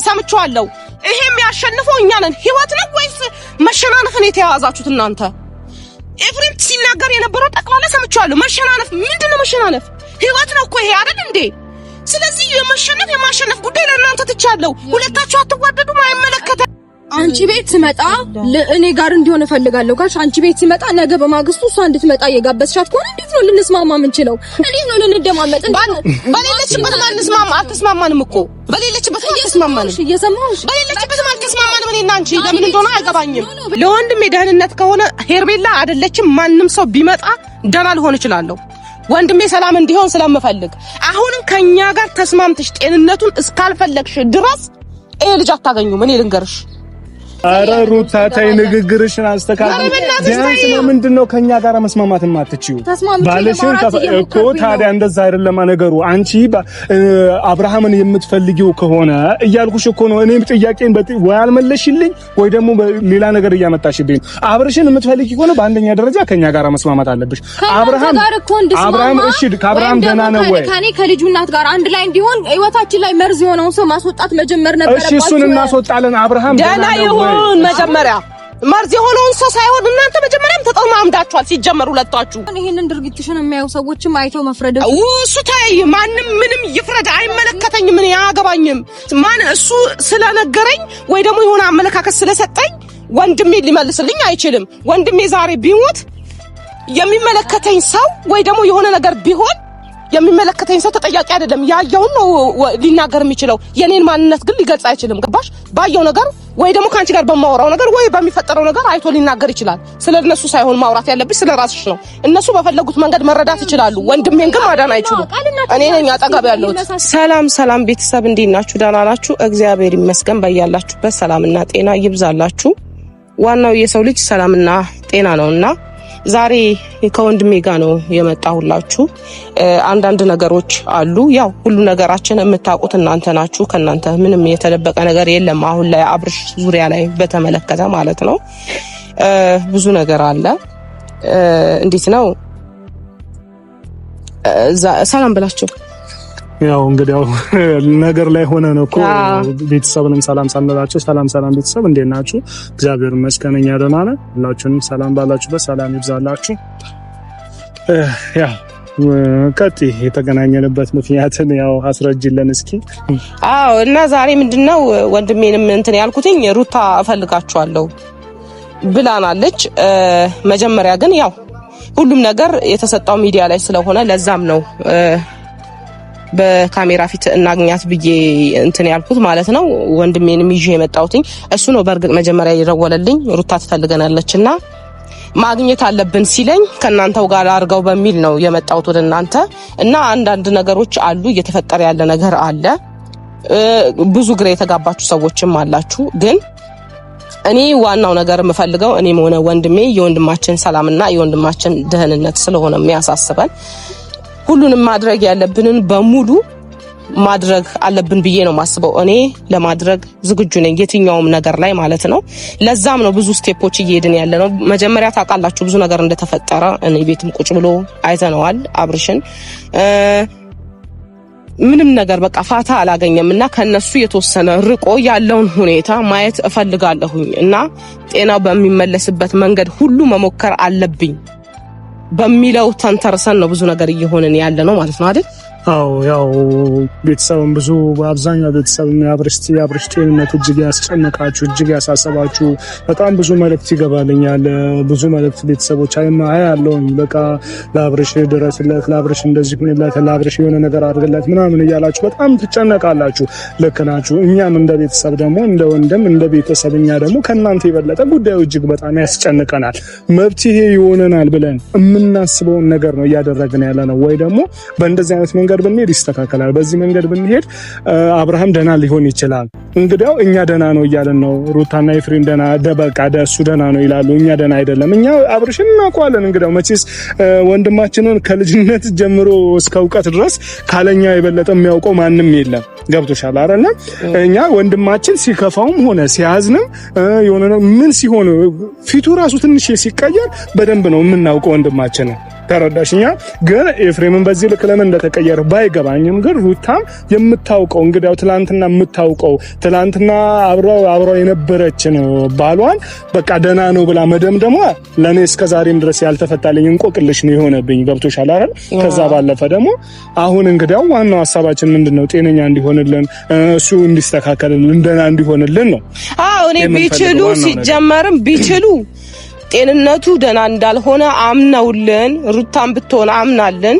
ሰምቻለሁ ይሄም ያሸንፈው እኛ ነን ህይወት ነው ወይስ መሸናነፍን የተያዛችሁት እናንተ ኤፍሬም ሲናገር የነበረው ጠቅላላ ሰምቻለሁ መሸናነፍ ምንድነው መሸናነፍ ህይወት ነው እኮ ይሄ አይደል እንዴ ስለዚህ የማሸነፍ ጉዳይ ለእናንተ ትቻለው ሁለታችሁ አትዋደዱም አይመለከተ አንቺ ቤት ሲመጣ ለእኔ ጋር እንዲሆነ ፈልጋለሁ ካልሽ አንቺ ቤት ሲመጣ ነገ በማግስቱ እሷ እንድትመጣ የጋበዝሻት ከሆነ እንዴት ነው ልንስማማ የምንችለው እንዴት ነው ልንደማመጥ በሌለችበት ማንስማማ አትስማማንም እኮ በሌለችበት አትስማማንም እየሰማሁሽ በሌለችበት አትስማማንም እኔና አንቺ ለምን እንደሆነ አይገባኝም ለወንድም የደህንነት ከሆነ ሄርቤላ አይደለችም ማንንም ሰው ቢመጣ ደና ልሆን ይችላል ወንድሜ ሰላም እንዲሆን ስለምፈልግ አሁንም ከኛ ጋር ተስማምተሽ ጤንነቱን እስካልፈለግሽ ድረስ ልጅ አታገኙም እኔ ልንገርሽ አረ ሩታ ታይ ንግግርሽን አስተካክል ቢያንስ ለምንድነው ከኛ ጋር መስማማት የማትችይው ባለሽን እኮ ታዲያ እንደዛ አይደለም ነገሩ አንቺ አብርሃምን የምትፈልጊው ከሆነ እያልኩሽ እኮ ነው እኔም ጥያቄን ወይ አልመለሽልኝ ወይ ደግሞ ሌላ ነገር እያመጣሽልኝ አብርሽን የምትፈልጊ ከሆነ በአንደኛ ደረጃ ከኛ ጋር መስማማት አለብሽ አብርሃም እሺ ከአብርሃም ደህና ነው ወይ ከኔ ከልጁ እናት ጋር አንድ ላይ እንዲሆን ህይወታችን ላይ መርዝ የሆነውን ሰው ማስወጣት መጀመር ነበረባችሁ እሺ እሱን እናስወጣለን አብርሃም ደህና ነው መጀመሪያ መርዝ የሆነውን ሰው ሳይሆን እናንተ መጀመሪያም ተጠማምዳችኋል ሲጀመር ሁለታችሁ ይሄንን ድርጊትሽን የሚያዩ ሰዎችም አይተው መፍረድ እሱ ታይ ማንም ምንም ይፍረድ አይመለከተኝም ምን ያገባኝም ማን እሱ ስለነገረኝ ወይ ደግሞ የሆነ አመለካከት ስለሰጠኝ ወንድሜ ሊመልስልኝ አይችልም ወንድሜ ዛሬ ቢሞት የሚመለከተኝ ሰው ወይ ደግሞ የሆነ ነገር ቢሆን የሚመለከተኝ ሰው ተጠያቂ አይደለም ያየውን ነው ሊናገር የሚችለው የኔን ማንነት ግን ሊገልጽ አይችልም ገባሽ ባየው ነገር ወይ ደግሞ ካንቺ ጋር በማወራው ነገር ወይ በሚፈጠረው ነገር አይቶ ሊናገር ይችላል ስለነሱ ሳይሆን ማውራት ያለብሽ ስለራስሽ ነው እነሱ በፈለጉት መንገድ መረዳት ይችላሉ ወንድሜን ግን ማዳን አይችሉም እኔ ነኝ አጠገብ ያለሁት ሰላም ቤተሰብ እንዴት ናችሁ ደህና ናችሁ እግዚአብሔር ይመስገን በያላችሁበት ሰላምና ጤና ይብዛላችሁ ዋናው የሰው ልጅ ሰላምና ጤና ነውና ዛሬ ከወንድሜ ጋር ነው የመጣሁላችሁ አንዳንድ ነገሮች አሉ ያው ሁሉ ነገራችን የምታውቁት እናንተ ናችሁ ከናንተ ምንም የተደበቀ ነገር የለም አሁን ላይ አብርሽ ዙሪያ ላይ በተመለከተ ማለት ነው ብዙ ነገር አለ እንዴት ነው ሰላም ብላችሁ ያው እንግዲህ ነገር ላይ ሆነ ነው እኮ ቤተሰብንም ሰላም ሳንላችሁ ሰላም ቤተሰብ እንዴት ናችሁ እግዚአብሔር ይመስገን እኛ ደህና ነን ሁላችሁንም ሰላም ባላችሁበት ሰላም ይብዛላችሁ ያው ከቲ የተገናኘንበት ምክንያትን ያው አስረጅልን እስኪ እና ዛሬ ምንድነው ወንድሜንም እንትን ያልኩትኝ ሩታ እፈልጋችኋለሁ ብላናለች መጀመሪያ ግን ያው ሁሉም ነገር የተሰጣው ሚዲያ ላይ ስለሆነ ለዛም ነው በካሜራ ፊት እናግኛት ብዬ እንትን ያልኩት ማለት ነው ወንድሜንም ይዤ የመጣሁትኝ እሱ ነው በርግጥ መጀመሪያ ይረወለልኝ ሩታ ትፈልገናለችና ማግኘት አለብን ሲለኝ ከናንተው ጋር አርጋው በሚል ነው የመጣሁት ወደ እናንተ እና አንዳንድ ነገሮች አሉ እየተፈጠረ ያለ ነገር አለ ብዙ ግራ የተጋባችሁ ሰዎችም አላችሁ ግን እኔ ዋናው ነገር የምፈልገው እኔም ሆነ ወንድሜ የወንድማችን ሰላምና የወንድማችን ደህንነት ስለሆነ የሚያሳስበን ሁሉንም ማድረግ ያለብንን በሙሉ ማድረግ አለብን ብዬ ነው ማስበው እኔ ለማድረግ ዝግጁ ነኝ የትኛውም ነገር ላይ ማለት ነው ለዛም ነው ብዙ ስቴፖች እየሄድን ያለ ነው መጀመሪያ ታውቃላችሁ ብዙ ነገር እንደተፈጠረ እኔ ቤትም ቁጭ ብሎ አይተነዋል አብርሽን ምንም ነገር በቃ ፋታ አላገኘምና ከነሱ የተወሰነ ርቆ ያለውን ሁኔታ ማየት እፈልጋለሁኝ እና ጤናው በሚመለስበት መንገድ ሁሉ መሞከር አለብኝ በሚለው ተንተርሰን ነው ብዙ ነገር እየሆነን ያለ ነው ማለት ነው አይደል አው ያው ቤተሰብም ብዙ አብዛኛው ቤተሰብ ያብርሽ ጤንነት እጅግ ያስጨነቃችሁ እጅግ ያሳሰባችሁ በጣም ብዙ መልእክት ይገባልኛል ብዙ መልእክት ቤተሰቦች ያለው በቃ ለአብርሽ ድረስለት ለአብርሽ እንደዚህ ሆነለት ለአብርሽ የሆነ ነገር አድርግለት ምናምን እያላችሁ በጣም ትጨነቃላችሁ ለከናችሁ እኛም እንደ ቤተሰብ ደግሞ እንደ ወንድም እንደ ቤተሰብኛ ደግሞ ከናንተ የበለጠ ጉዳዩ እጅግ በጣም ያስጨንቀናል መብትሄ ይሆነናል ብለን የምናስበውን ነገር ነው እያደረግን ያለ ነው ወይ ደግሞ በእንደዚህ አይነት መንገድ ብንሄድ ይስተካከላል በዚህ መንገድ ብንሄድ አብርሃም ደና ሊሆን ይችላል እንግዲያው እኛ ደና ነው እያለን ነው ሩታና ኤፍሬም ደና ደበቃ ደሱ ደና ነው ይላሉ እኛ ደና አይደለም እኛ አብርሽን እናውቀዋለን እንግዲያው መቼስ ወንድማችንን ከልጅነት ጀምሮ እስከ ዕውቀት ድረስ ካለኛ የበለጠ የሚያውቀው ማንም የለም ገብቶሻል አይደል እኛ ወንድማችን ሲከፋውም ሆነ ሲያዝንም የሆነ ምን ሲሆን ፊቱ ራሱ ትንሽ ሲቀየር በደንብ ነው የምናውቀው ወንድማችን ተረዳሽኛ? ግን ኤፍሬምን በዚህ ልክ ለምን እንደተቀየረ ባይገባኝም ግን ሩታም የምታውቀው እንግዲያው ትላንትና የምታውቀው ትላንትና አብረው የነበረችን ባሏን በቃ ደህና ነው ብላ መደምደሟ ለኔ እስከዛሬም ድረስ ያልተፈታልኝ እንቆቅልሽ ነው የሆነብኝ። ገብቶሻል አይደል? ከዛ ባለፈ ደግሞ አሁን እንግዲያው ዋናው ሐሳባችን ምንድነው ጤነኛ እንዲሆንልን እሱ እንዲስተካከልልን ደህና እንዲሆንልን ነው። አዎ እኔ ቢችሉ ሲጀመርም ቢችሉ ጤንነቱ ደህና እንዳልሆነ አምነውልን ሩታን ብትሆን አምናልን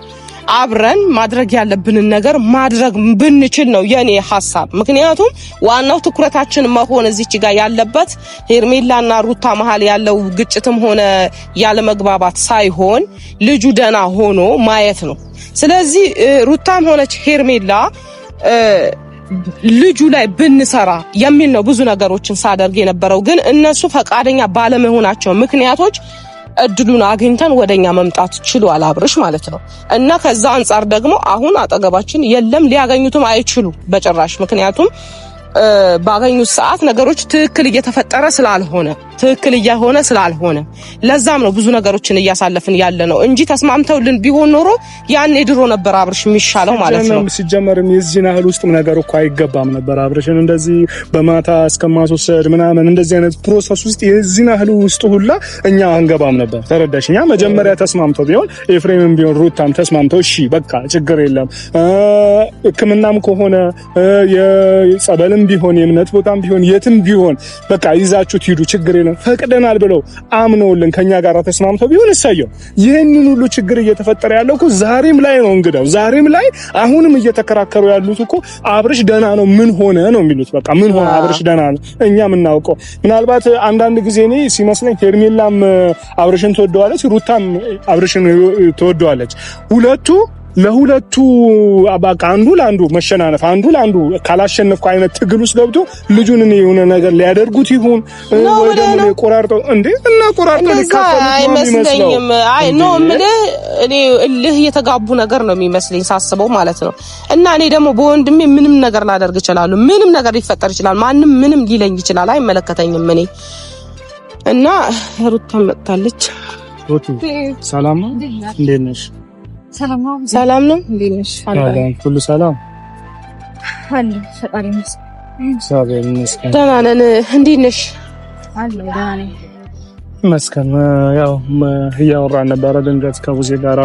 አብረን ማድረግ ያለብንን ነገር ማድረግ ብንችል ነው የኔ ሐሳብ። ምክንያቱም ዋናው ትኩረታችን መሆን እዚች ጋር ያለበት ሄርሜላና ሩታ መሃል ያለው ግጭትም ሆነ ያለ መግባባት ሳይሆን ልጁ ደህና ሆኖ ማየት ነው። ስለዚህ ሩታም ሆነች ሄርሜላ ልጁ ላይ ብንሰራ የሚል ነው ብዙ ነገሮችን ሳደርግ የነበረው። ግን እነሱ ፈቃደኛ ባለመሆናቸው ምክንያቶች እድሉን አግኝተን ወደኛ መምጣት ችሏል አብርሽ ማለት ነው። እና ከዛ አንፃር ደግሞ አሁን አጠገባችን የለም፣ ሊያገኙትም አይችሉ በጭራሽ። ምክንያቱም ባገኙት ሰዓት ነገሮች ትክክል እየተፈጠረ ስላልሆነ ትክክል እየሆነ ስላልሆነ ለዛም ነው ብዙ ነገሮችን እያሳለፍን ያለ ነው እንጂ ተስማምተውልን ቢሆን ኖሮ ያኔ ድሮ ነበር አብርሽ የሚሻለው ማለት ነው። ሲጀመርም የዚህ ናህል ውስጥም ነገር እኮ አይገባም ነበር አብርሽን እንደዚህ በማታ እስከማስወሰድ ምናምን እንደዚህ አይነት ፕሮሰስ ውስጥ የዚህ ናህል ውስጥ ሁላ እኛ አንገባም ነበር። ተረዳሽኛ? መጀመሪያ ተስማምተው ቢሆን ኤፍሬምም ቢሆን ሩታም ተስማምተው እሺ በቃ ችግር የለም ሕክምናም ከሆነ የጸበልም ቢሆን የእምነት ቦታም ቢሆን የትም ቢሆን በቃ ይዛችሁት ሂዱ ችግር የለም ፈቅደናል ብለው አምነውልን ከኛ ጋር ተስማምተው ቢሆን እሰየው። ይሄንን ሁሉ ችግር እየተፈጠረ ያለው እኮ ዛሬም ላይ ነው። እንግዲያው ዛሬም ላይ አሁንም እየተከራከሩ ያሉት እኮ አብርሽ ደህና ነው ምን ሆነ ነው የሚሉት። በቃ ምን ሆነ አብርሽ ደህና ነው እኛ የምናውቀው። ምናልባት አንዳንድ ጊዜ እኔ ሲመስለኝ ሄርሜላም አብርሽን ትወደዋለች፣ ሩታም አብርሽን ትወደዋለች። ለሁለቱ አባቃ አንዱ ለአንዱ መሸናነፍ አንዱ ለአንዱ ካላሸነፍኩ አይነት ትግል ውስጥ ገብቶ ልጁን እኔ የሆነ ነገር ሊያደርጉት ይሁን ወይ ደግሞ ቆራርጠው እና ቆራርጠው ሊካፈሉ አይመስለኝም። አይ ኖ እኔ እልህ የተጋቡ ነገር ነው የሚመስለኝ ሳስበው ማለት ነው። እና እኔ ደግሞ በወንድሜ ምንም ነገር ላደርግ ይችላል፣ ምንም ነገር ሊፈጠር ይችላል፣ ማንም ምንም ሊለኝ ይችላል፣ አይመለከተኝም እኔ እና ሩታ መጣለች። ሩቱ ሰላም ነው? እንዴት ነሽ? ሰላም ነው። እንዴት ነሽ? ሁሉ ሰላም አለ። ፈጣሪ ይመስገን። ደህና ነን። እንዴት ነሽ? አለ ደህና ነኝ። መስከረም ያው እያወራን ነበረ ድንገት ከቡዜ ጋር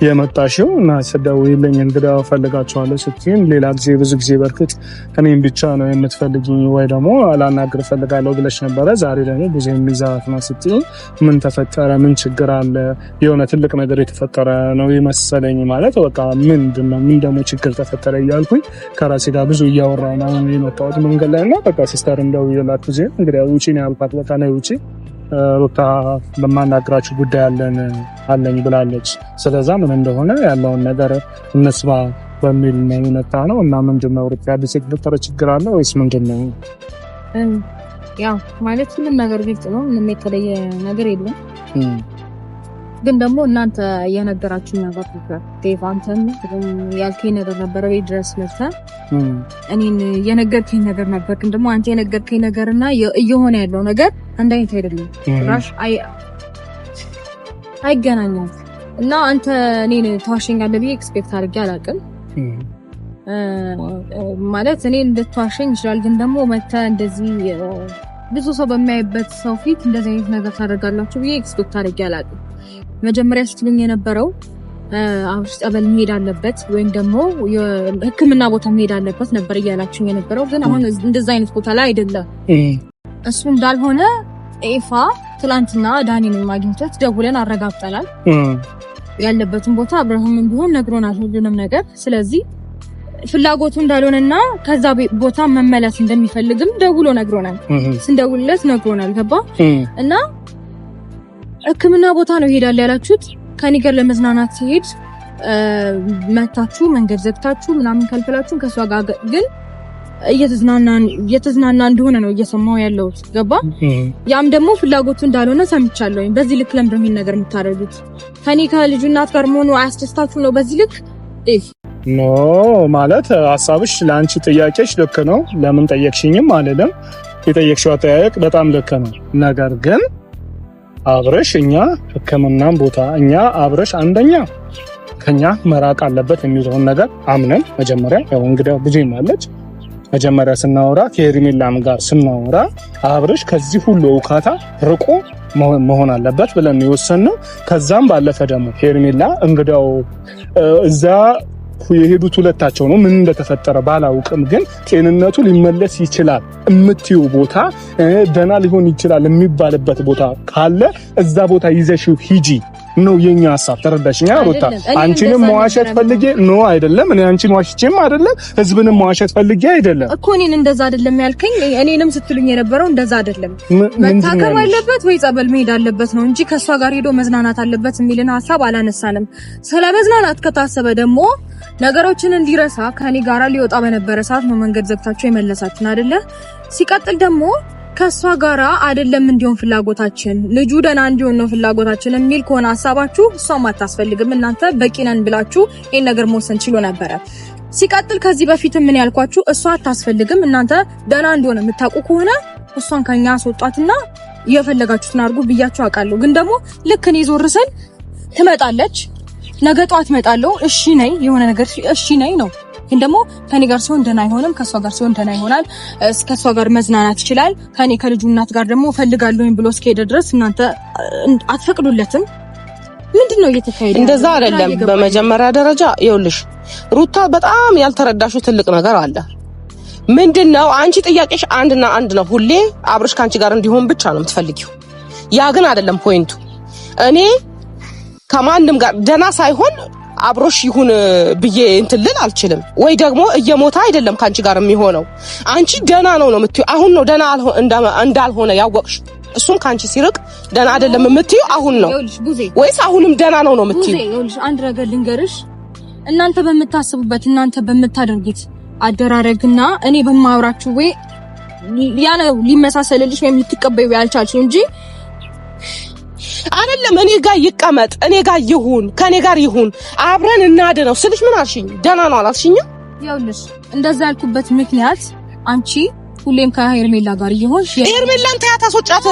የመጣሽው እና ስደውይልኝ እንግዲህ ፈልጋቸዋለሁ ስትይኝ ሌላ ጊዜ ብዙ ጊዜ በርክት እኔም ብቻ ነው የምትፈልጊኝ ወይ ደግሞ ላናግር ፈልጋለሁ ብለሽ ነበረ። ዛሬ ደግሞ ብዙ የሚዛት ነው ስትይኝ ምን ተፈጠረ? ምን ችግር አለ? የሆነ ትልቅ ነገር የተፈጠረ ነው የመሰለኝ። ማለት በቃ ምንድነው ምን ደግሞ ችግር ተፈጠረ እያልኩኝ ከራሴ ጋር ብዙ እያወራሁ ነው የመጣሁት መንገድ ላይ እና በቃ ሲስተር እንደውይላት ጊዜ እንግዲህ ውጪ ነው ያልኳት። በቃ ነው ውጪ ሩታ በማናገራችሁ ጉዳይ አለኝ ብላለች። ስለዚህ ምን እንደሆነ ያለውን ነገር እንስማ በሚል ነው የመጣ ነው። እና ምንድነው ሩታ አዲስ የተፈጠረ ችግር አለ ወይስ ምንድነው? ያው ማለት ምንም ነገር ግልጽ ነው። ምንም የተለየ ነገር የለም። ግን ደግሞ እናንተ የነገራችሁ ነገር ነበር ዴቭ፣ አንተም ያልከኝ ነገር ነበር ቤት ድረስ መጥተህ እኔን የነገርከኝ ነገር ነበር። ግን ደግሞ አንተ የነገርከኝ ነገርና እየሆነ ያለው ነገር አንድ አይነት አይደለም። ራሽ አይገናኝም። እና አንተ እኔን ተዋሸኛለህ ብዬ ኤክስፔክት አድርጌ አላውቅም። ማለት እኔ እንድትዋሸኝ ይችላል። ግን ደግሞ መጥተህ እንደዚህ ብዙ ሰው በሚያይበት ሰው ፊት እንደዚህ አይነት ነገር ታደርጋላችሁ ብዬ ኤክስፔክት አድርጌ አላውቅም። መጀመሪያ ስትሉኝ የነበረው አብርሽ ጸበል መሄድ አለበት ወይም ደግሞ የሕክምና ቦታ መሄድ አለበት ነበር እያላችሁ የነበረው። ግን አሁን እንደዛ አይነት ቦታ ላይ አይደለም። እሱ እንዳልሆነ ኤፋ ትላንትና ዳኒን ማግኘት ደውለን አረጋግጠናል። ያለበትን ቦታ አብርሃምም ቢሆን ነግሮናል ሁሉንም ነገር። ስለዚህ ፍላጎቱ እንዳልሆነና ከዛ ቦታ መመለስ እንደሚፈልግም ደውሎ ነግሮናል። ስንደውልለት ነግሮናል። ገባ እና ሕክምና ቦታ ነው ይሄዳል ያላችሁት። ከኔ ጋር ለመዝናናት ሲሄድ መታችሁ መንገድ ዘግታችሁ ምናምን ከልክላችሁ ከሷ ጋር ግን እየተዝናና እንደሆነ ነው እየሰማው ያለው። ገባ? ያም ደግሞ ፍላጎቱ እንዳልሆነ ሰምቻለሁ። በዚህ ልክ ለምን እንደምን ነገር የምታደርጉት? ከኔ ከልጁ እናት ጋር መሆኑ አያስደስታችሁ ነው በዚህ ልክ? ኖ ማለት ሐሳብሽ ለአንቺ ጥያቄሽ ልክ ነው። ለምን ጠየቅሽኝም አልልም። የጠየቅሽው አጠያየቅ በጣም ልክ ነው። ነገር ግን አብረሽ እኛ ህክምናም ቦታ እኛ አብረሽ አንደኛ ከኛ መራቅ አለበት የሚለውን ነገር አምነን መጀመሪያ ያው እንግዲህ ብዙ ይማለች መጀመሪያ ስናወራ ከሄርሜላም ጋር ስናወራ አብረሽ ከዚህ ሁሉ ውካታ ርቆ መሆን አለበት ብለን የወሰንነው። ከዛም ባለፈ ደግሞ ሄርሜላ እንግዲያው እዛ የሄዱት ሁለታቸው ነው። ምን እንደተፈጠረ ባላውቅም ግን ጤንነቱ ሊመለስ ይችላል እምትዩ ቦታ ደና ሊሆን ይችላል የሚባልበት ቦታ ካለ እዛ ቦታ ይዘሽው ሂጂ ነው የኛ ሐሳብ። ተረዳሽኛ ሩታ? አንቺንም መዋሸት ፈልጌ ነው አይደለም። እኔ አንቺን ዋሽቼም አይደለም፣ ህዝብንም መዋሸት ፈልጌ አይደለም እኮ። እኔን እንደዛ አይደለም ያልከኝ። እኔንም ስትሉኝ የነበረው እንደዛ አይደለም። መታከም አለበት ወይ ጸበል መሄድ አለበት ነው እንጂ ከሷ ጋር ሄዶ መዝናናት አለበት የሚልን ሐሳብ አላነሳንም። ስለ መዝናናት ከታሰበ ደግሞ ነገሮችን እንዲረሳ ከኔ ጋር ሊወጣ በነበረ ሰዓት ነው መንገድ ዘግታችሁ የመለሳችን አይደለ? ሲቀጥል ደግሞ ከሷ ጋራ አይደለም እንዲሆን ፍላጎታችን ልጁ ደና እንዲሆን ነው ፍላጎታችን የሚል ከሆነ ሐሳባችሁ እሷም አታስፈልግም እናንተ በቂ ነን ብላችሁ ይሄን ነገር መወሰን ችሎ ነበረ። ሲቀጥል ከዚህ በፊት ምን ያልኳችሁ እሷ አታስፈልግም እናንተ ደና እንደሆነ የምታውቁ ከሆነ እሷን ከኛ አስወጣትና የፈለጋችሁትን አድርጉ ብያችሁ አውቃለሁ። ግን ደግሞ ልክ እኔ ዞር ስል ትመጣለች። ነገ ጧት እመጣለሁ እሺ ነኝ የሆነ ነገር እሺ ነኝ ነው። ግን ደግሞ ከኔ ጋር ሲሆን ደና አይሆንም፣ ከሷ ጋር ሲሆን ደና ይሆናል። ከሷ ጋር መዝናናት ይችላል። ከኔ ከልጁ እናት ጋር ደግሞ ፈልጋለሁኝ ብሎ እስከሄደ ድረስ እናንተ አትፈቅዱለትም። ምንድነው እየተካሄደ? እንደዛ አይደለም። በመጀመሪያ ደረጃ ይኸውልሽ ሩታ በጣም ያልተረዳሽው ትልቅ ነገር አለ። ምንድነው አንቺ ጥያቄሽ አንድና አንድ ነው። ሁሌ አብርሽ ካንቺ ጋር እንዲሆን ብቻ ነው የምትፈልጊው። ያ ግን አይደለም ፖይንቱ። እኔ ከማንም ጋር ደና ሳይሆን አብሮሽ ይሁን ብዬ እንትልል አልችልም። ወይ ደግሞ እየሞታ አይደለም ካንቺ ጋር የሚሆነው። አንቺ ደና ነው የምትዩ። አሁን ነው ደና እንዳልሆነ ያወቅሽ። እሱም ካንቺ ሲርቅ ደና አይደለም የምትዩ አሁን ነው ወይስ አሁንም ደና ነው የምትዩ? ይኸውልሽ አንድ ነገር ልንገርሽ። እናንተ በምታስቡበት እናንተ በምታደርጉት አደራረግና እኔ በማወራችሁ ወይ ያ ነው ሊመሳሰልልሽ ወይም ልትቀበዩ ያልቻልሽው እንጂ አይደለም። እኔ ጋር ይቀመጥ፣ እኔ ጋር ይሁን፣ ከኔ ጋር ይሁን፣ አብረን እናድነው ስልሽ ምን አልሽኝ? ደና ነው አላልሽኝም? ይኸውልሽ እንደዛ ያልኩበት ምክንያት አንቺ ሁሌም ከሄርሜላ ጋር ይሆንሽ ሄርሜላን ታያት አስወጫት።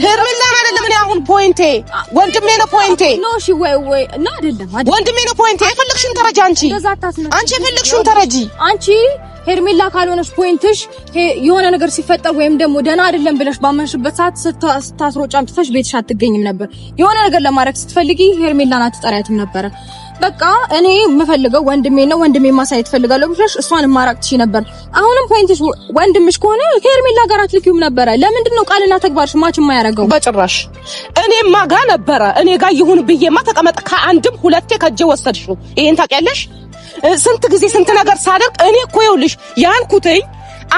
ሄርሜላን አይደለም እኔ አሁን ፖይንቴ ወንድሜ ነው ፖይንቴ ነው። እሺ ወይ እና አይደለም ወንድሜ ነው ፖይንቴ። የፈለግሽውን ተረጂ አንቺ የፈለግሽውን ተረጂ አንቺ። ሄርሜላ ካልሆነሽ ፖይንትሽ የሆነ ነገር ሲፈጠር ወይም ደግሞ ደና አይደለም ብለሽ ባመንሽበት ሰዓት ስታስሮጫ አምጥተሽ ቤትሽ አትገኝም ነበር። የሆነ ነገር ለማድረግ ስትፈልጊ ሄርሜላን አትጠሪያትም ነበር። በቃ እኔ የምፈልገው ወንድሜ ነው፣ ወንድሜ ማሳየት ፈልጋለሁ ብለሽ እሷን ማራቅ ትችይ ነበር። አሁንም ፖይንትሽ ወንድምሽ ከሆነ ከሄርሜላ ጋር አትልኪውም ነበር። ለምንድን ነው ቃልና ተግባርሽ ማች የማያደርገው? በጭራሽ እኔማ ጋር ነበረ። እኔ ጋር ይሁን ብዬማ ተቀመጥ ከአንድም ሁለቴ ከጄ ወሰድሽው። ይሄን ታውቂያለሽ? ስንት ጊዜ ስንት ነገር ሳደርግ እኔ እኮ ይኸውልሽ ያልኩትኝ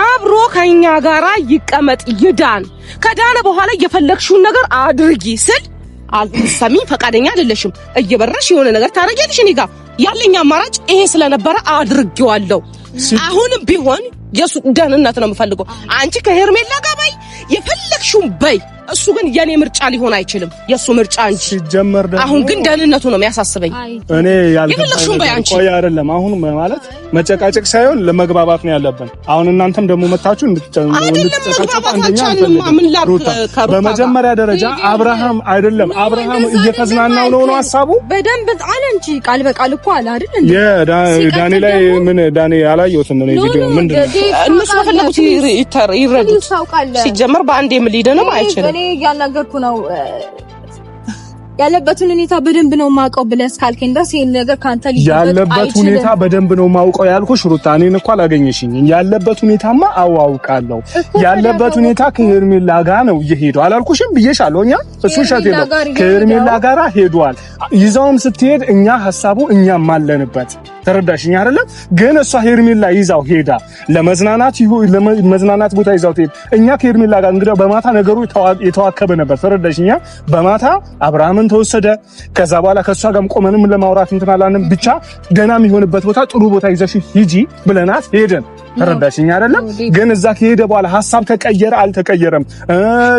አብሮ ከኛ ጋራ ይቀመጥ ይዳን፣ ከዳነ በኋላ የፈለግሽውን ነገር አድርጊ ስል አልሰሚኝ ፈቃደኛ አይደለሽም። እየበረሽ የሆነ ነገር ታረጊያለሽ። እኔ ጋር ያለኝ አማራጭ ይሄ ስለነበረ አድርጌዋለሁ። አሁንም ቢሆን የሱ ደህንነት ነው የምፈልገው። አንቺ ከሄርሜላ ጋር በይ የፈለግሽውን በይ። እሱ ግን የኔ ምርጫ ሊሆን አይችልም፣ የሱ ምርጫ እንጂ። ሲጀመር ደግሞ አሁን ግን ደህንነቱ ነው የሚያሳስበኝ። እኔ ያልፈለግሽውን በይ አንቺ። ቆይ አይደለም አሁን ማለት መጨቃጨቅ ሳይሆን ለመግባባት ነው ያለብን። አሁን እናንተም ደግሞ መታችሁ እንድትጨቃጨቁ አንደኛ በመጀመሪያ ደረጃ አብርሃም አይደለም አብርሃም እየተዝናናው ነው ሐሳቡ በደንብ አለ እንጂ ቃል በቃል እኮ አለ አይደል እንዴ? የዳኒ ላይ ምን ዳኒ ያላየሁትም ነው ቪዲዮ ምንድነው እነሱ ፈለጉት ይረዱት። ሲጀመር በአንዴ ምን ሊደነም አይችልም። እኔ ያናገርኩ ነው ያለበትን ሁኔታ በደንብ ነው ማውቀው ብለህ እስካልከኝ ድረስ ይሄን ነገር ካንተ ሊደበቅ አይችልም። ያለበት ሁኔታ በደንብ ነው ማውቀው ያልኩሽ ሩታ፣ እኔን እኮ አላገኘሽኝ። ያለበት ሁኔታማ አዋውቃለሁ። ያለበት ሁኔታ ከሄርሜላ ጋር ነው እየሄዱ አላልኩሽም ብዬሻለሁ። እኛ እሱ ሸቴ ነው ከሄርሜላ ጋር ሄዷል። ይዛውም ስትሄድ እኛ ሐሳቡ እኛም አለንበት። ተረዳሽኝ አይደለም? ግን እሷ ሄርሜላ ይዛው ሄዳ ለመዝናናት ቦታ ይዛው ትሄድ። እኛ ከሄርሜላ ጋር እንግዲህ በማታ ነገሩ የተዋከበ ነበር። ተረዳሽኝ? በማታ አብርሃምን ተወሰደ። ከዛ በኋላ ከሷ ጋርም ቆመንም ለማውራት እንትን አላንም። ብቻ ደህና የሚሆንበት ቦታ ጥሩ ቦታ ይዘሽ ሂጂ ብለናት ሄደን። ተረዳሽኝ አይደለም? ግን እዛ ከሄደ በኋላ ሐሳብ ተቀየረ አልተቀየረም።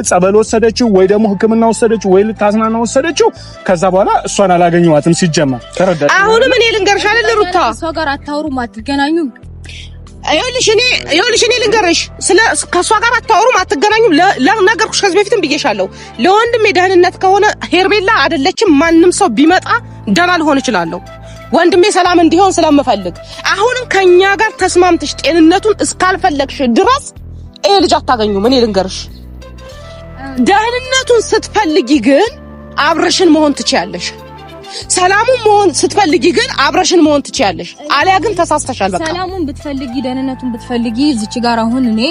ጸበል ወሰደችው ወይ ደግሞ ሕክምና ወሰደችው ወይ ልታዝናና ወሰደችው። ከዛ በኋላ እሷን አላገኘዋትም ሲጀመር። ተረዳሽ? አሁንም እኔ ልንገርሽ አይደል ሩታ፣ እሷ ጋር አታውሩም አትገናኙም። ይኸውልሽ እኔ ልንገርሽ ከሷ ጋር አታወሩም አትገናኙም ለነገርኩሽ ከዚህ በፊትም ብዬሻለሁ ለወንድሜ ደህንነት ከሆነ ሄርሜላ አይደለችም ማንም ሰው ቢመጣ ደህና ልሆን እችላለሁ ወንድሜ ሰላም እንዲሆን ስለምፈልግ አሁንም ከኛ ጋር ተስማምተሽ ጤንነቱን እስካልፈለግሽ ድረስ ልጅ አታገኙም እኔ ልንገርሽ ደህንነቱን ስትፈልጊ ግን አብረሽን መሆን ትችያለሽ ሰላሙን መሆን ስትፈልጊ ግን አብረሽን መሆን ትችያለሽ አሊያ ግን ተሳስተሻል በቃ ሰላሙን ብትፈልጊ ደህንነቱን ብትፈልጊ እዚች ጋር አሁን እኔ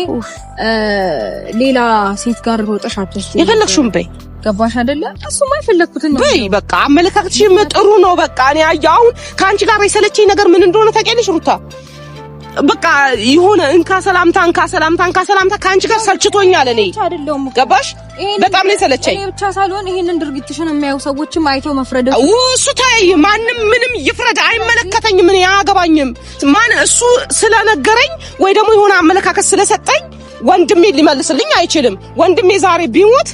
ሌላ ሴት ጋር ሮጠሽ አትስቲ የፈለግሽውን በይ ገባሽ አይደለ እሱማ የፈለኩትን ነው በይ በቃ አመለካከትሽ ጥሩ ነው በቃ እኔ አያው ካንቺ ጋር የሰለቸኝ ነገር ምን እንደሆነ ታውቂያለሽ ሩታ በቃ ይሁን እንካ ሰላምታ ካንቺ ጋር ሰልችቶኛል እኔ ገባሽ በጣም ነው ሰለቸኝ እኔ ብቻ ሳልሆን ይሄንን ድርጊትሽን የሚያዩ ሰዎችም አይተው መፍረድ እሱ ታይ ማንም ምንም ይፍረድ አይመለከተኝም እኔ አያገባኝም ማን እሱ ስለነገረኝ ወይ ደግሞ የሆነ አመለካከት ስለሰጠኝ ወንድሜ ሊመልስልኝ አይችልም ወንድሜ ዛሬ ቢሞት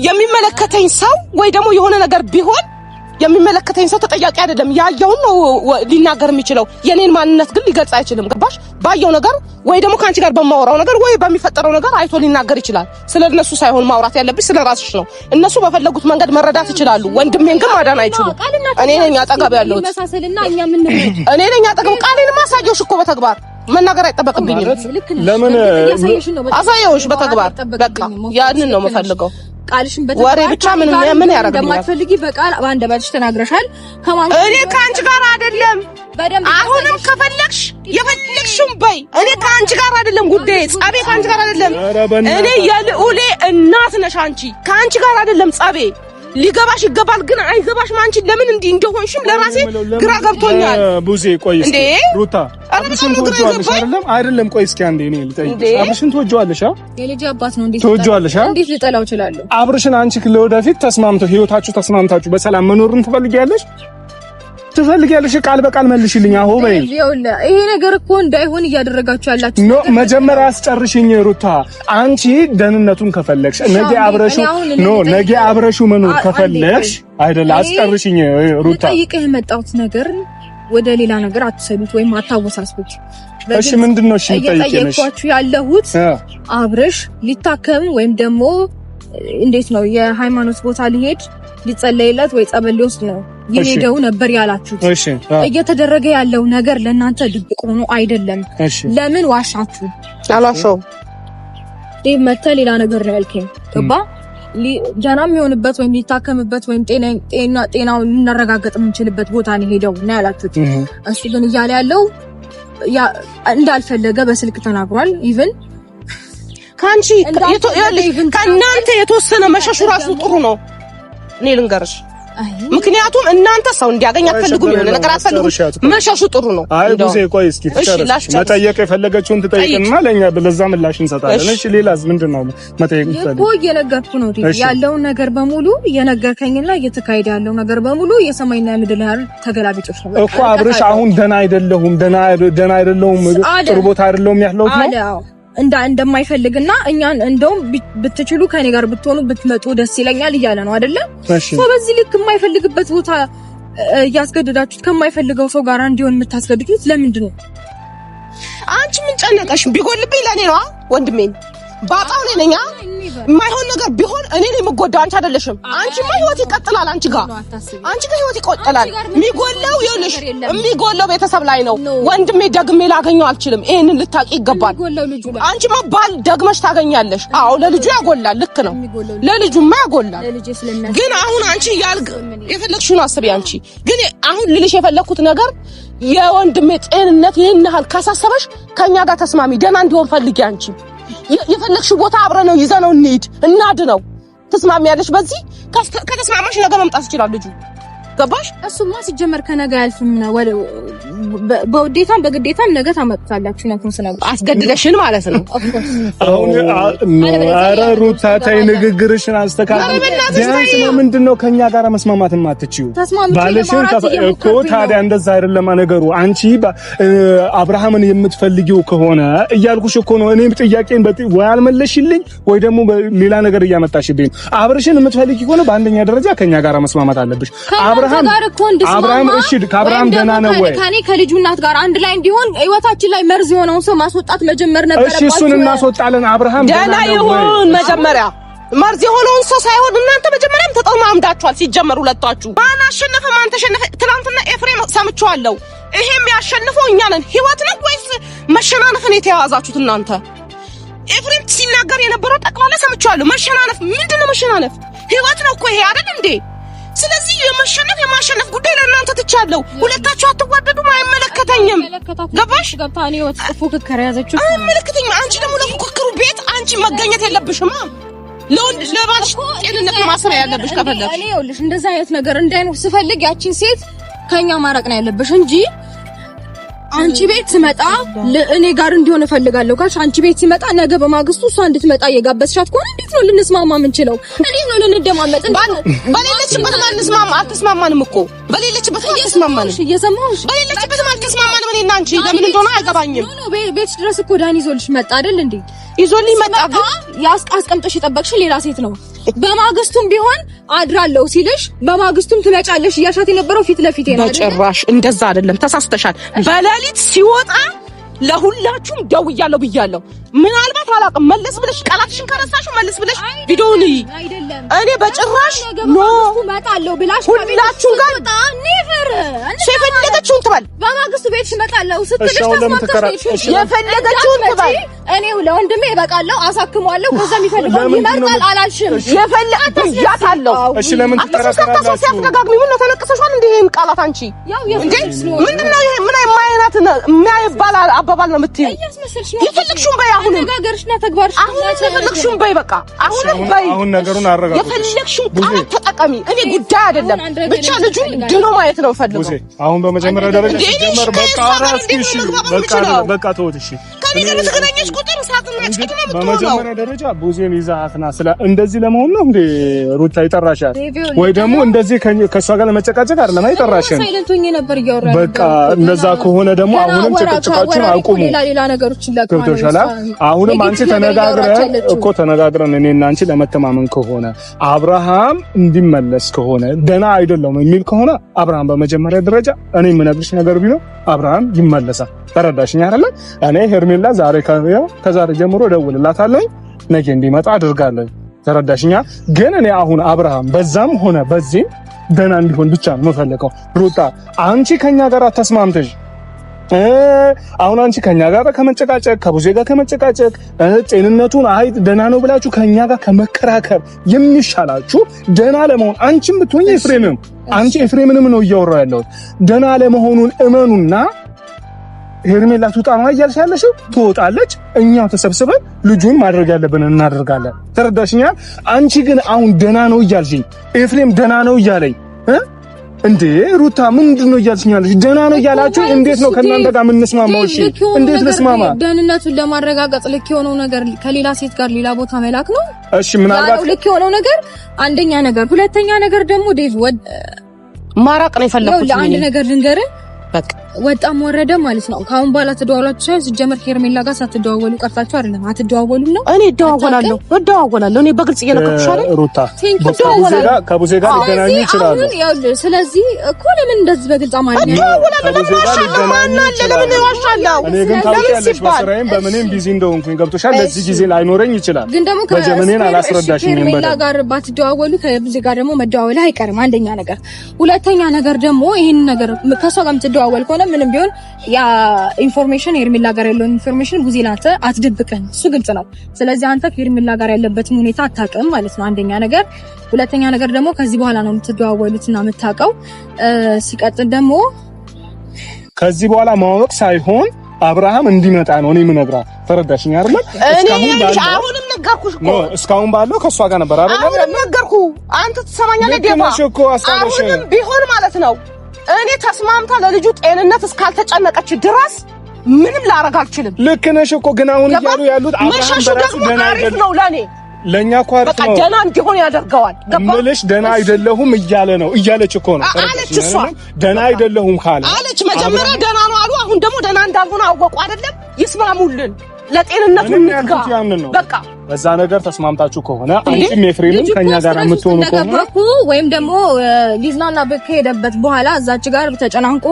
የሚመለከተኝ ሰው ወይ ደግሞ የሆነ ነገር ቢሆን የሚመለከተኝ ሰው ተጠያቂ አይደለም ያየውን ነው ሊናገር የሚችለው የኔን ማንነት ግን ሊገልጽ አይችልም ገባሽ ባየው ነገር ወይ ደግሞ ካንቺ ጋር በማወራው ነገር ወይ በሚፈጠረው ነገር አይቶ ሊናገር ይችላል ስለነሱ ሳይሆን ማውራት ያለብሽ ስለራስሽ ነው እነሱ በፈለጉት መንገድ መረዳት ይችላሉ ወንድሜን ግን ማዳን አይችሉም እኔ ነኝ አጠገብ ያለሁት እኔ ነኝ አጠገብ ቃሌን ማሳየውሽ እኮ በተግባር መናገር አይጠበቅብኝም ለምን አሳየውሽ በተግባር በቃ ያንን ነው የምፈልገው ቃልሽን ወሬ ብቻ ምን ያደርጋል እንደማትፈልጊ በቃል ባንደበትሽ ተናግረሻል እኔ ካንቺ ጋር አይደለም አሁንም ከፈለግሽ የፈለግሽም በይ እኔ ካንቺ ጋር አይደለም ጉዳይ ጻቤ ካንቺ ጋር አይደለም እኔ የልዑሌ እናት ነሽ አንቺ ካንቺ ጋር አይደለም ጻቤ ሊገባሽ ይገባል ግን አይገባሽም አንቺ ለምን እንዲህ እንደሆንሽም ለራሴ ግራ ገብቶኛል ቡዜ ቆይ እስኪ ሩታ አብሽን ትወጂዋለሽ አይደለም ቆይ እስኪ አንዴ እኔ ልጠይቅሽ አብሽን ትወጂዋለሽ የልጅ አባት ነው እንዴት ትወጂዋለሽ እንዴት ልጠላው እችላለሁ አብርሽን አንቺ ለወደፊት ተስማምተው ህይወታችሁ ተስማምታችሁ በሰላም መኖርን ትፈልጊያለሽ ቃል በቃል መልሽልኝ አሁ በይ ይሄ ነገር እኮ እንዳይሆን እያደረጋችሁ ያላችሁ ኖ መጀመሪያ አስጨርሽኝ ሩታ አንቺ ደህንነቱን ከፈለግሽ ነገ አብረሹ መኖር ከፈለግሽ አይደል አስጨርሽኝ ሩታ ጠይቀህ የመጣሁት ነገር ወደ ሌላ ነገር አትሰሉት ወይም አታወሳስቡት እሺ ምንድነው እሺ ጠይቀኳችሁ ያለሁት አብረሽ ሊታከም ወይም ደግሞ እንዴት ነው የሃይማኖት ቦታ ሊሄድ ሊጸለይለት ወይ ጸበል ሊወስድ ነው ይሄደው ነበር ያላችሁት እሺ እየተደረገ ያለው ነገር ለእናንተ ድብቅ ሆኖ አይደለም ለምን ዋሻችሁ አላሸው መተ ሌላ ነገር ነው ያልከኝ ገባ ጃናም የሆነበት ወይም ሊታከምበት ወይም ጤናው ልናረጋግጥ የምንችልበት ቦታ ነው ሄደው ነው ያላችሁት እሱ ግን እያለ ያለው እንዳልፈለገ በስልክ ተናግሯል ኢቭን ካንቺ ከእናንተ የተወሰነ መሸሹ ራሱ ጥሩ ነው እኔ ልንገርሽ ምክንያቱም እናንተ ሰው እንዲያገኝ አትፈልጉም የሆነ ነገር አትፈልጉም መሸሹ ጥሩ ነው አይ ቡዜ ቆይ እስኪ ትጨርሽ መጠየቅ የፈለገችውን ትጠይቅና ለኛ ለዛ ምላሽ እንሰጣለን እሺ ሌላስ ምንድነው መጠየቅ ይፈልግ እኮ እየነገርኩ ነው ያለው ነገር በሙሉ እየነገርከኝና እየተካሄደ ያለው ነገር በሙሉ የሰማይና የምድር ተገላቢጦች ነው እኮ አብርሽ አሁን ደና አይደለሁም ጥሩ ቦታ አይደለሁም ያለው ነው እንደማይፈልግና እኛን እንደውም ብትችሉ ከኔ ጋር ብትሆኑ ብትመጡ ደስ ይለኛል እያለ ነው አይደለ? በዚህ ልክ የማይፈልግበት ቦታ ያስገድዳችሁት ከማይፈልገው ሰው ጋር እንዲሆን የምታስገድዱት ለምንድን ነው? አንቺ ምን ጨነቀሽ? ቢጎልብኝ ለኔ ነው ወንድሜ ባጣው ነኝ የማይሆን ነገር ቢሆን እኔ ነኝ የምጎዳው አንቺ አይደለሽም አንቺማ ህይወት ይቀጥላል አንቺ ጋር ህይወት ይቆጠላል የሚጎለው ቤተሰብ ላይ ነው ወንድሜ ደግሜ ላገኘው አልችልም ይሄንን ልታቂ ይገባል አንቺማ ባል ደግመሽ ታገኛለሽ አዎ ለልጁ ያጎላል ልክ ነው ለልጁማ ያጎላል ግን አሁን አንቺ የፈለግሽውን አስቢ አንቺ ግን አሁን ልልሽ የፈለኩት ነገር የወንድሜ ጤንነት ይሄን ያህል ካሳሰበሽ ከኛ ጋር ተስማሚ ደና እንዲሆን ፈልጊ አንቺ የፈለግሽው ቦታ አብረነው ይዘነው እንሂድ እናድነው ተስማሚያለሽ በዚህ ከተስማማሽ ነገ መምጣት ይችላል ልጁ ገባሽ እሱማ ሲጀመር ከነገ ያልፍም ነው በውዴታም በግዴታም ነገ ታመጣላችሁ ነው ተሰናብ አስገድደሽን ማለት ነው አሁን ኧረ ሩታ ታይ ንግግርሽን አስተካክል ቢያንስ ምንድነው ከኛ ጋር መስማማት ማትችዩ ባለሽን እኮ ታዲያ እንደዛ አይደለም ነገሩ አንቺ አብርሃምን የምትፈልጊው ከሆነ እያልኩሽ እኮ ነው እኔም ጥያቄን ወይ አልመለሽልኝ ወይ ደግሞ ሌላ ነገር እያመጣሽብኝ አብርሽን የምትፈልጊ ከሆነ በአንደኛ ደረጃ ከኛ ጋር መስማማት አለብሽ አብርሃም እሺ ከአብርሃም ደህና ነው ወይ? ከኔ ከልጁ እናት ጋር አንድ ላይ እንዲሆን ህይወታችን ላይ መርዝ የሆነውን ሰው ማስወጣት መጀመር ነበረባችሁ። እሺ እሱን እናስወጣለን። አብርሃም ደህና ይሁን መጀመሪያ መርዝ የሆነውን ሰው ሳይሆን እናንተ መጀመሪያም ተጠማምዳችኋል። ሲጀመር ሁለታችሁ ማን አሸነፈ ማን ተሸነፈ? ትናንትና ኤፍሬም ሰምቼዋለሁ። ይሄም ያሸነፈው እኛ ነን። ህይወት ነው ወይስ መሸናነፍን የተያዛችሁት እናንተ? ኤፍሬም ሲናገር የነበረው ጠቅላላ ሰምቼዋለሁ። መሸናነፍ ምንድነው? መሸናነፍ ህይወት ነው እኮ ይሄ አይደል እንዴ? ስለዚህ የማሸነፍ የማሸነፍ ጉዳይ ለእናንተ ትቻለሁ። ሁለታችሁ አትዋደዱም። አይመለከተኝም። ገባሽ? ገብታኔ ወጥ ፉክክር ያዘችው አይመለከተኝም። አንቺ ደግሞ ለፉክክሩ ቤት አንቺ መገኘት የለብሽም። ለወንድ ለባልሽ ጤንነት ማሰሪያ ያለብሽ ከፈለግሽ እኔ ይኸውልሽ እንደዛ አይነት ነገር እንዳይኖር ስፈልግ ያቺን ሴት ከኛ ማራቅ ነው ያለብሽ እንጂ አንቺ ቤት ሲመጣ እኔ ጋር እንዲሆን እፈልጋለሁ ካልሽ አንቺ ቤት ሲመጣ ነገ በማግስቱ እሷ እንድትመጣ እየጋበዝሻት ከሆነ እንዴት ነው ልንስማማ የምንችለው? እንዴት ነው ልንደማመጥ? በሌለችበት ማንስማማ አልተስማማንም እኮ በሌለችበት አልተስማማንም። እየሰማሁሽ በሌለችበት አልተስማማንም። እኔና አንቺ ለምን እንደሆነ አይገባኝም። ቤት ድረስ እኮ ዳን ይዞልሽ መጣ አይደል እንዴ? ይዞልኝ መጣ። ግን አስቀምጠሽ የጠበቅሽ ሌላ ሴት ነው። በማግስቱም ቢሆን አድራለሁ ሲልሽ በማግስቱም ትመጫለሽ እያሻት የነበረው ፊት ለፊት ነው። በጭራሽ እንደዛ አይደለም፣ ተሳስተሻል። በሌሊት ሲወጣ ለሁላችሁም ደውያለሁ ብያለሁ። ምናልባት አላውቅም። መለስ ብለሽ ቃላትሽን ከረሳሽው መለስ ብለሽ ቪዲዮውን አይደለም እኔ በጭራሽ ኖ መጣለሁ ብላሽ ሁላችሁም ጋር ኔቨር የፈለገችውን ትበል። በማግስቱ ቤት እመጣለሁ ስትልሽ ተስማምተሽ የፈለገችውን ትበል። እኔው ለወንድሜ እበቃለሁ አሳክመዋለሁ። ከዛ የሚፈልገው ይመርጣል አላልሽም? የፈለገችውን ያታለሁ። እሺ ለምን ትከራከራላችሁ? ሲያስተጋግሚ ምን ነው ተነቅሰሻል እንዴ? ይሄን ቃላት አንቺ እንዴ ምንድነው ይሄ? ምን አይማይናት የማይባል አባባል ነው የምትይው? የፈለግሽውን በይ። አነጋገርሽና ተግባርሽ አሁን የፈለግሽውን በይ። በቃ አሁንም በይ። አሁን ነገሩን አረጋግጥ። የፈለግሽውን ቃላት ተጠቀሚ። እኔ ጉዳይ አይደለም። ብቻ ልጁን ድኖ ማየት ነው ፈልገው። አሁን በመጀመሪያ ደረጃ ሲጀመር በቃ አራስኪሽ በቃ ተወት። እሺ ከኔ ጋር ተገናኘሽ ቁጥር ሳትና ጭት ነው የምትሆነው። በመጀመሪያ ደረጃ ቡዜን ይዛትና ስለ እንደዚህ ለመሆን ነው እንዴ ሩታ ይጠራሻል? ወይ ደግሞ እንደዚህ ከሷ ጋር ለመጨቃጨቅ አይደለም አይጠራሽም? ሳይለንት ሆኜ ነበር እያወራሁ። በቃ እንደዛ ከሆነ ደግሞ አሁንም ጭቅጭቃችሁን አቁሙ። ሌላ ነገሮችን ገብቶሻል? አሁንም አንቺ ተነጋግረን እኔና አንቺ ለመተማመን ከሆነ አብርሃም እንዲመለስ ከሆነ ደህና አይደለም የሚል ከሆነ አብርሃም በመጀመሪያ ደረጃ እኔ የምነግርሽ ነገር ቢኖር አብርሃም ይመለሳል። ተረዳሽኝ አይደለ? እኔ ሄርሜላ ከዛሬ ጀምሮ እደውልላታለሁ፣ ነገ እንዲመጣ አድርጋለሁ። ተረዳሽኛ? ግን እኔ አሁን አብርሃም በዛም ሆነ በዚህ ደህና እንዲሆን ብቻ ነው የምፈልገው። ሩታ አንቺ ከኛ ጋር ተስማምተሽ አሁን አንቺ ከኛ ጋር ከመጨቃጨቅ ከቡዜ ጋር ከመጨቃጨቅ ጤንነቱን አይ ደህና ነው ብላችሁ ከኛ ጋር ከመከራከር የሚሻላችሁ ደህና ለመሆን አንቺም ብትሆኚ ኤፍሬምንም ነው እያወራሁ ያለሁት። ደህና ለመሆኑን እመኑና ሄርሜላ ትውጣ ነው እያልሽ ያለሽው፣ ትወጣለች። እኛው ተሰብስበን ልጁን ማድረግ ያለብን እናደርጋለን። ተረዳሽኛ? አንቺ ግን አሁን ደህና ነው እያልሽኝ ኤፍሬም ደህና ነው እያለኝ እንዴ ሩታ ምንድነው እያልሽኛለሽ? ደህና ነው እያላችሁ እንዴት ነው ከእናንተ ጋር የምንስማማው? እሺ እንዴት ልስማማ? ደህንነቱን ለማረጋገጥ ልክ የሆነው ነገር ከሌላ ሴት ጋር ሌላ ቦታ መላክ ነው። እሺ ምን አልባት ልክ የሆነው ነገር አንደኛ ነገር፣ ሁለተኛ ነገር ደግሞ ዴቭ ማራቅ ነው የፈለኩት። ለአንድ ነገር ልንገርህ በቃ ወጣም ወረደ ማለት ነው። ካሁን በኋላ ተደዋውላችሁ ሳይሆን ሲጀመር ሄርሜላ ጋር ሳትደዋወሉ ቀርታችሁ አይደለም፣ አትደዋወሉም ነው። እኔ እደዋወላለሁ። እኔ በግልጽ እየነገርኩሽ አይደል ሩታ፣ ከቡዜ ጋር ሊገናኙ ይችላሉ። ስለዚህ እኮ ለምን እንደዚህ በግልጽ አማርኛ እደዋወላለሁ? ለምን እዋሻለሁ? እኔ ግን ታውቂያለሽ በስራዬም በምንም ቢዚ እንደሆንኩኝ ገብቶሻል። ለዚህ ጊዜ ላይኖረኝ ይችላል። ግን ደግሞ ከጀመኔን አላስረዳሽኝም። ሄርሜላ ጋር ባትደዋወሉ ከቡዜ ጋር ደግሞ መደዋወል አይቀርም። አንደኛ ነገር፣ ሁለተኛ ነገር ደግሞ ይሄን ነገር ከሷ ጋር የምትደዋወል ከሆነ ምንም ቢሆን ያ ኢንፎርሜሽን ሄርሜላ ጋር ያለው ኢንፎርሜሽን ቡዜ ላንተ አትደብቀን፣ እሱ ግልጽ ነው። ስለዚህ አንተ ከሄርሜላ ጋር ያለበትን ሁኔታ አታውቅም ማለት ነው። አንደኛ ነገር። ሁለተኛ ነገር ደግሞ ከዚህ በኋላ ነው የምትደዋወሉትና የምታውቀው። ሲቀጥል ደግሞ ከዚህ በኋላ ማወቅ ሳይሆን አብርሃም እንዲመጣ ነው እኔ የምነግራት። ተረዳሽኝ አይደል? አሁንም ነገርኩሽ እኮ እስካሁን ባለው ከሷ ጋር ነበር አይደል? አሁንም ነገርኩ። አንተ ትሰማኛለህ? ደባ አሁንም ቢሆን ማለት ነው እኔ ተስማምታ ለልጁ ጤንነት እስካልተጨነቀች ድረስ ምንም ላረግ አልችልም። ልክ ነሽ እኮ ግን አሁን እያሉ ያሉት አብርሃም በራሱ ደህና አይደለም ነው ለኔ ለኛ እኮ አሪፍ ነው። በቃ ደህና እንዲሆን ያደርገዋል። እምልሽ ደህና አይደለሁም እያለ ነው እያለች እኮ ነው። አለች እሷ ደህና አይደለሁም ካለ አለች። መጀመሪያ ደህና ነው አሉ። አሁን ደግሞ ደህና እንዳልሆነ አወቁ አይደለም? ይስማሙልን ለጤንነቱ ንትጋ በቃ በዛ ነገር ተስማምታችሁ ከሆነ አንቺም ኤፍሬምም ከኛ ጋር የምትሆኑ ከሆነ ወይም ደግሞ ሊዝናና በከሄደበት በኋላ እዛች ጋር ተጨናንቆ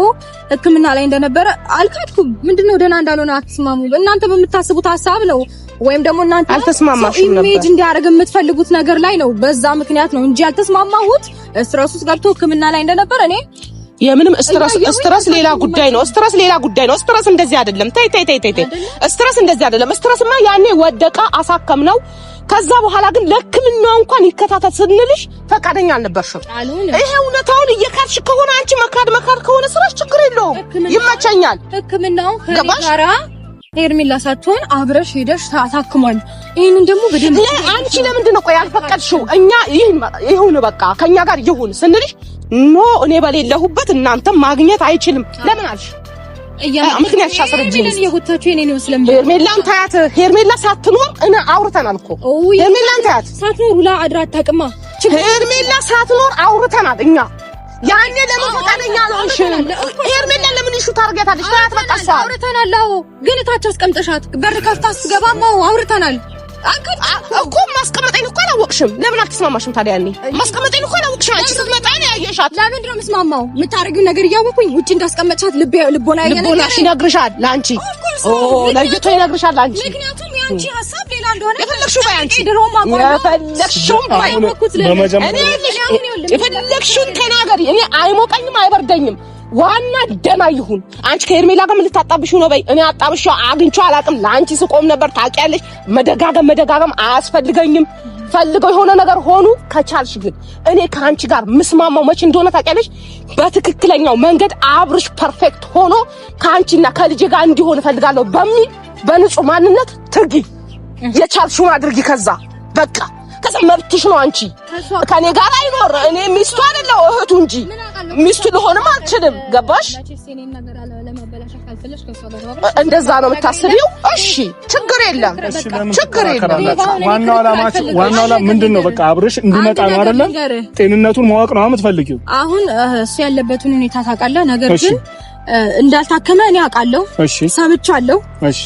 ሕክምና ላይ እንደነበረ አልካድኩም። ምንድነው ደህና እንዳልሆነ አትስማሙ። እናንተ በምታስቡት ሐሳብ ነው ወይም ደግሞ እናንተ አልተስማማሽም ነበር ኢሜጅ እንዲያደርግ የምትፈልጉት ነገር ላይ ነው። በዛ ምክንያት ነው እንጂ አልተስማማሁት ስትረስ ውስጥ ገብቶ ሕክምና ላይ እንደነበረ እኔ የምንም ስትረስ ሌላ ጉዳይ ነው። ስትረስ ሌላ ጉዳይ ነው። ስትረስ እንደዚህ አይደለም። ተይ ስትረስ እንደዚህ አይደለም። ስትረስማ ያኔ ወደቃ አሳከምነው። ከዛ በኋላ ግን ለሕክምናው እንኳን ይከታተል ስንልሽ ፈቃደኛ አልነበርሽም። ይሄ እውነታውን እየካድሽ ከሆነ አንቺ መካድ ከሆነ ስራሽ ችግር የለውም፣ ይመቸኛል። ሕክምናው ከጋራ ሄርሜላ ሳትሆን አብረሽ ሄደሽ ታሳክሟል። ይሄንን ደግሞ በደንብ አንቺ ለምንድን ነው ቆይ ያልፈቀድሽው? እኛ ይሁን በቃ ከኛ ጋር ይሁን ስንልሽ ኖ እኔ በሌለሁበት እናንተ ማግኘት አይችልም ለምን አልሽ? ምክንያት ሻስረጅኝ የጎታችሁ የኔ ነው ስለምን ሄርሜላን ታያት። ሄርሜላ ሳትኖር እኔ አውርተናል እኮ ሄርሜላን ታያት። ሳትኖር ላ አድራ አታውቅማ። ሄርሜላ ሳትኖር አውርተናል እኛ ያኔ ለምን ፈቃደኛ አልሆንሽም? ሄርሜላ ለምን ይሹ ታርገታለሽ? ታያት በቃ እሷ አውርተናል። አዎ ግን እታች አስቀምጠሻት በር ከፍታ አስገባማ አውርተናል እኮ ማስቀመጠኝ እኮ አላወቅሽም። ለምን አትስማማሽም ታዲያ? ያኔ ማስቀመጠኝ እኮ አላወቅሽም። አንቺ ስትመጣ ነው ያየሻት። ለምንድን ነው የምስማማው? የምታረጊው ነገር እያወኩኝ ውጪ እንዳስቀመጥሻት ልቦናሽ ይነግርሻል። ለአንቺ ለይቶ ይነግርሻል ለአንቺ። ምክንያቱም የአንቺ ሀሳብ ሌላ እንደሆነ የፈለግሽው ባይ አንቺ የፈለግሽውን ተናገሪ። እኔ አይሞቀኝም አይበርደኝም። ዋና ደና ይሁን። አንቺ ከሄርሜላ ጋር ምን ልታጣብሽው ነው? በይ እኔ አጣብሽው አግኝቼው አላውቅም። ለአንቺ ስቆም ነበር ታውቂያለሽ። መደጋገም አያስፈልገኝም። ፈልገው የሆነ ነገር ሆኑ ከቻልሽ ግን እኔ ከአንቺ ጋር ምስማማው መቼ እንደሆነ ታውቂያለሽ? በትክክለኛው መንገድ አብርሽ ፐርፌክት ሆኖ ከአንቺና ከልጄ ጋር እንዲሆን እፈልጋለሁ በሚል በንጹህ ማንነት ትርጊ። የቻልሽውን አድርጊ። ከዛ በቃ ከዛ መብትሽ ነው። አንቺ ከኔ ጋር አይኖር። እኔ ሚስቱ አይደለው እህቱ እንጂ ሚስቱ ልሆንም አልችልም። ገባሽ? እንደዛ ነው የምታስቢው? እሺ ችግር የለም። ዋናው ዓላማ ምንድነው? በቃ አብርሽ እንዲመጣ ነው አይደለም? ጤንነቱን ማወቅ ነው የምትፈልጊው? አሁን እሱ ያለበትን ሁኔታ ታውቃለህ። ነገር ግን እንዳልታከመ እኔ አውቃለሁ፣ ሰምቻለሁ።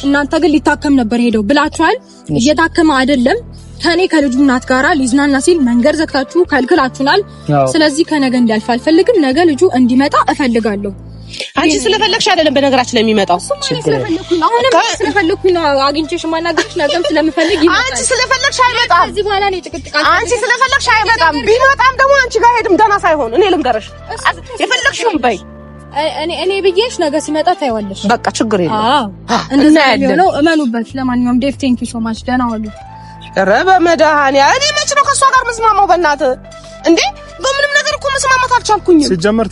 እናንተ ግን ሊታከም ነበር ሄደው ብላችኋል። እየታከመ አይደለም። ከኔ ከልጁ እናት ጋራ ሊዝናና ሲል መንገድ ዘግታችሁ ከልክላችሁናል። ስለዚህ ከነገ እንዲያልፍ አልፈልግም። ነገ ልጁ እንዲመጣ እፈልጋለሁ። አንቺ ስለፈለግሽ አይደለም በነገራችን ላይ የሚመጣው። ስለፈለኩኝ ነው አግኝቼሽ ማናገርሽ። ነገም ስለምፈልግ ይመጣል። አንቺ ስለፈለግሽ አይመጣም። እዚህ በኋላ ነው ጭቅጭቃችሁ። አንቺ ስለፈለግሽ አይመጣም። ቢመጣም ደግሞ አንቺ ጋር ሄድም ደህና ሳይሆን እኔ ልንገርሽ፣ የፈለግሽውን በይ። እኔ ብዬሽ ነገ ሲመጣ ታይዋለሽ። በቃ ችግር የለም። እንደዛ ነው፣ እመኑበት። ለማንኛውም ዴቭ ቴንክ ዩ ሶ ማች። ደህና ዋሉ። ኧረ በመድኃኒዓለም እኔ መች ነው ከሷ ጋር መስማማው? በእናትህ እንዴ በምንም ነገር እኮ መስማማት አልቻልኩኝም። ሲጀመር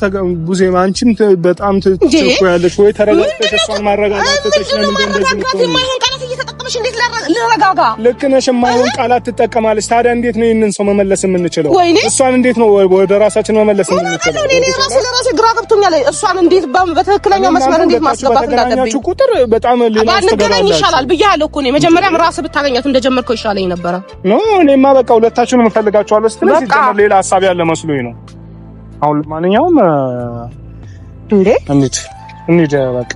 ቡዜ አንቺም በጣም ትችኩያለሽ ወይ? ተረጋግተሽ እሷን ማረጋጋትሽ ለምን እንደዚህ ነው? የማይሆን ቃላት እየተጠቀመሽ እንዴት ልረጋጋ? ልክ ነሽ። የማይሆን ቃላት ትጠቀማለሽ። ታዲያ እንዴት ነው ይሄንን ሰው መመለስ የምንችለው? እሷን እንዴት ነው ወደ ራሳችን መመለስ የምንችለው? እኔ ለራሴ ግራ ገብቶኛል። እሷን እንዴት በትክክለኛው መስመር እንዴት ማስገባት እንዳለብኝ ቁጥር በጣም ሌላ ባንገናኝ ይሻላል ብያለሁ እኮ እኔ መጀመሪያም ራስህ ብታገኛት እንደጀመርከው ይሻለኝ ነበረ። ኖ እኔማ በቃ ሁለታችሁንም እፈልጋችኋለሁ ስትለኝ ሌላ ሐሳብ ያለ መስሎኝ ነው። አሁን ማንኛውም እንዴ እንዴ በቃ